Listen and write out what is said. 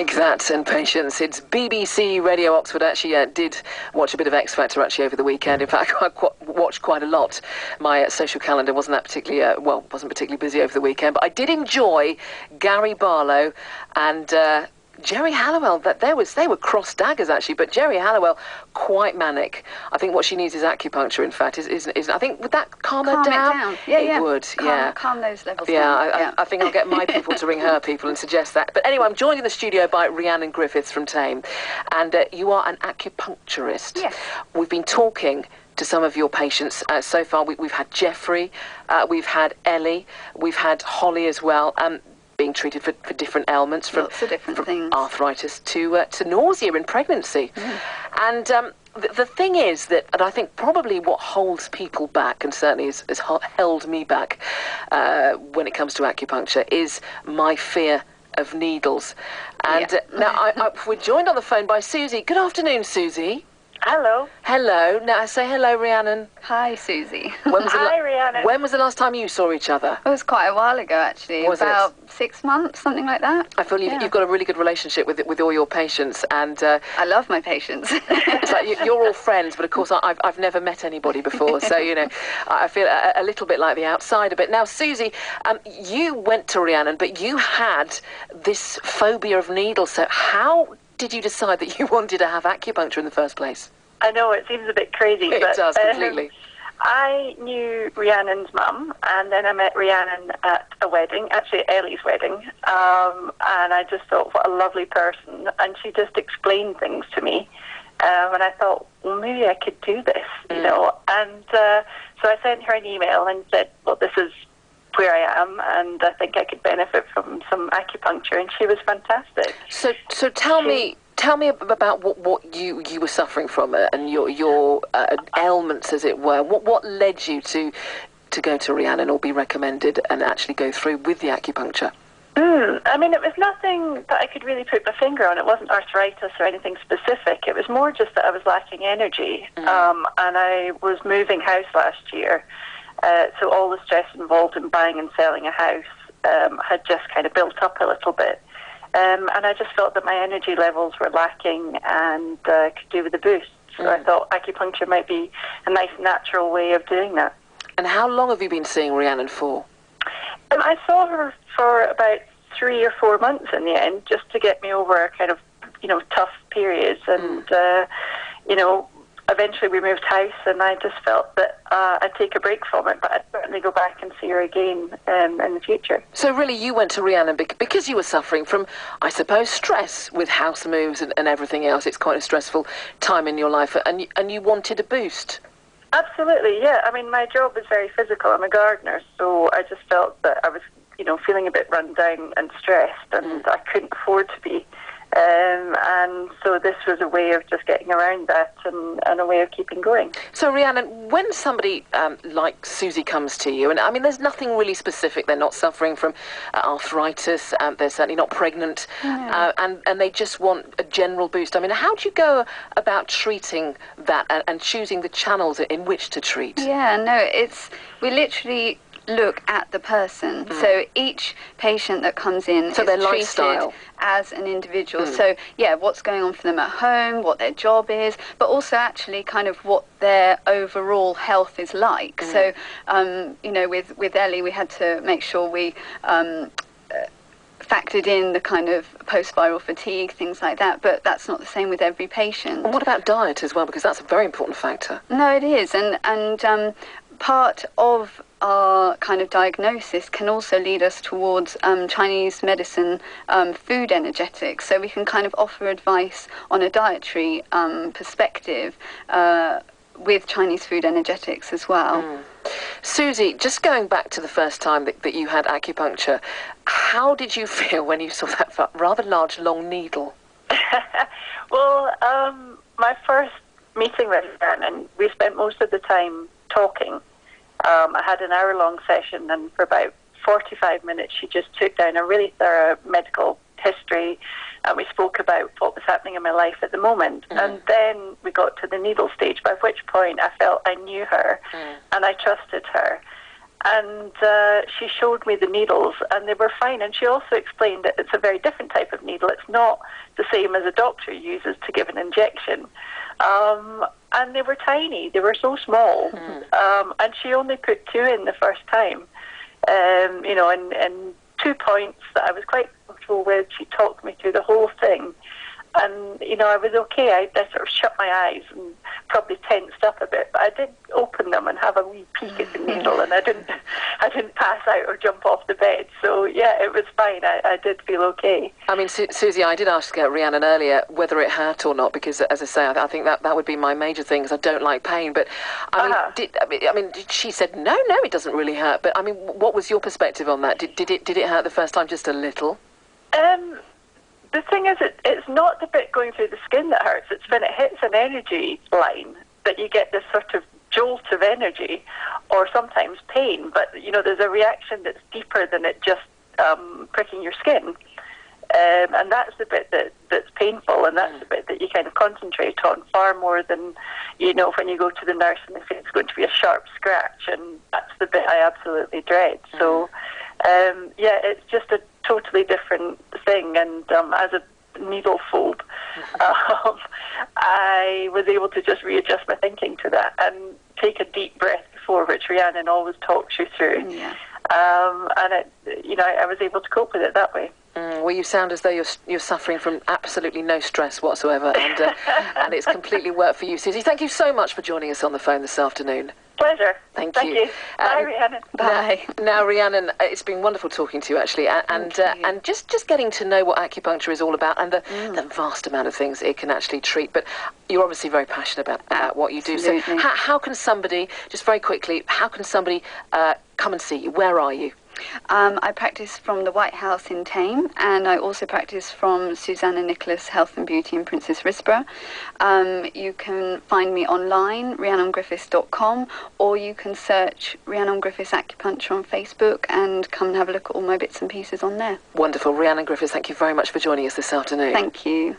Take that and patience. It's BBC Radio Oxford. Actually, did watch a bit of X Factor actually over the weekend. In fact, I watched quite a lot. My social calendar wasn't that particularly wasn't particularly busy over the weekend, but I did enjoy Gary Barlow and Jerry Halliwell. They were cross daggers actually, but Jerry Halliwell quite manic. I think what she needs is acupuncture. In fact, is I think would that calm her down? Yeah, it would. Calm those levels down. Yeah, I think I'll get my people to ring her people and suggest that. But anyway, I'm joined in the studio by Rhiannon Griffiths from Tame, and you are an acupuncturist. Yes. We've been talking to some of your patients so far. We've had Jeffrey, we've had Ellie, we've had Holly as well. Being treated for different ailments, from things. Arthritis to nausea in pregnancy. And the thing is that, and I think probably what holds people back, and certainly has held me back when it comes to acupuncture, is my fear of needles. And now we're joined on the phone by Susie. Good afternoon, Susie. Hello. Hello. Now say hello, Rhiannon. Hi, Susie. Hi, Rhiannon. When was the last time you saw each other? It was quite a while ago, actually. Was about 6 months, something like that. I feel you've got a really good relationship with all your patients, and I love my patients. it's like you're all friends, but of course I've never met anybody before, so I feel a little bit like the outsider. But now, Susie, you went to Rhiannon, but you had this phobia of needles. So how did you decide that you wanted to have acupuncture in the first place? I know, it seems a bit crazy. It does, completely. I knew Rhiannon's mum, and then I met Rhiannon at a wedding, actually Ellie's wedding, and I just thought, what a lovely person, and she just explained things to me, and I thought, well, maybe I could do this, and so I sent her an email and said, well, this is where I am, and I think I could benefit from some acupuncture, and she was fantastic. So tell me about what you were suffering from and your ailments, as it were. What led you to go to Rhiannon or be recommended and actually go through with the acupuncture? I mean, it was nothing that I could really put my finger on. It wasn't arthritis or anything specific. It was more just that I was lacking energy, and I was moving house last year. So all the stress involved in buying and selling a house had just kind of built up a little bit. And I just felt that my energy levels were lacking and could do with a boost. So I thought acupuncture might be a nice natural way of doing that. And how long have you been seeing Rhiannon for? I saw her for about 3 or 4 months in the end, just to get me over a kind of, tough periods. And, eventually we moved house, and I just felt that I'd take a break from it, but I'd certainly go back and see her again in the future. So really you went to Rhiannon because you were suffering from, I suppose, stress with house moves and everything else. It's quite a stressful time in your life, and you wanted a boost. Absolutely, yeah. I mean, my job is very physical. I'm a gardener, so I just felt that I was, feeling a bit run down and stressed, and I couldn't afford to be. And so this was a way of just getting around that and a way of keeping going. So, Rhiannon, when somebody like Susie comes to you, and I mean, there's nothing really specific, they're not suffering from arthritis, they're certainly not pregnant, and they just want a general boost. I mean, how do you go about treating that and choosing the channels in which to treat? Yeah, no, we literally look at the person. So each patient that comes in is their treated lifestyle as an individual. So what's going on for them at home, what their job is, but also actually kind of what their overall health is like. So with Ellie, we had to make sure we factored in the kind of post-viral fatigue, things like that, but that's not the same with every patient. And what about diet as well, because that's a very important factor? No, it is, and part of our kind of diagnosis can also lead us towards Chinese medicine, food energetics, so we can kind of offer advice on a dietary perspective with Chinese food energetics as well. Susie, just going back to the first time that you had acupuncture, how did you feel when you saw that rather large, long needle? Well, my first meeting with Rhiannon, we spent most of the time talking. I had an hour-long session, and for about 45 minutes she just took down a really thorough medical history, and we spoke about what was happening in my life at the moment. And then we got to the needle stage, by which point I felt I knew her and I trusted her. And she showed me the needles, and they were fine. And she also explained that it's a very different type of needle. It's not the same as a doctor uses to give an injection. And they were tiny. They were so small. And she only put 2 in the first time. You know, and 2 points that I was quite comfortable with. She talked me through the whole thing. And, you know, I was okay. I sort of shut my eyes and probably tensed up a bit, but I did open them and have a wee peek at the needle, and I didn't pass out or jump off the bed. So, yeah, it was fine. I did feel okay. I mean, Susie, I did ask Rhiannon earlier whether it hurt or not, because, as I say, I think that would be my major thing, because I don't like pain. But, I mean, she said, no, it doesn't really hurt. But, I mean, what was your perspective on that? Did it hurt the first time just a little? The thing is, it's not the bit going through the skin that hurts. It's when it hits an energy line that you get this sort of jolt of energy, or sometimes pain. But, you know, there's a reaction that's deeper than it just pricking your skin. And that's the bit that's painful, and that's the bit that you kind of concentrate on far more than, you know, when you go to the nurse and they say it's going to be a sharp scratch, and that's the bit I absolutely dread. So, yeah, it's just a totally different thing, and as a needle phobe, I was able to just readjust my thinking to that and take a deep breath before, which Rhiannon always talks you through. Yeah. And you know, I was able to cope with it that way. Well, you sound as though you're suffering from absolutely no stress whatsoever, and it's completely worked for you, Susie. Thank you so much for joining us on the phone this afternoon. Pleasure. Thank you. Bye, Rhiannon. Bye. Now, Rhiannon, it's been wonderful talking to you, actually, and just getting to know what acupuncture is all about, and the vast amount of things it can actually treat. But you're obviously very passionate about what you do. So how can somebody, just very quickly, how can somebody come and see you? Where are you? I practice from the White House in Thame, and I also practice from Susanna Nicholas Health and Beauty in Princess Risborough. You can find me online, rhiannongriffiths.com, or you can search Rhiannon Griffiths Acupuncture on Facebook and come and have a look at all my bits and pieces on there. Wonderful. Rhiannon Griffiths, thank you very much for joining us this afternoon. Thank you.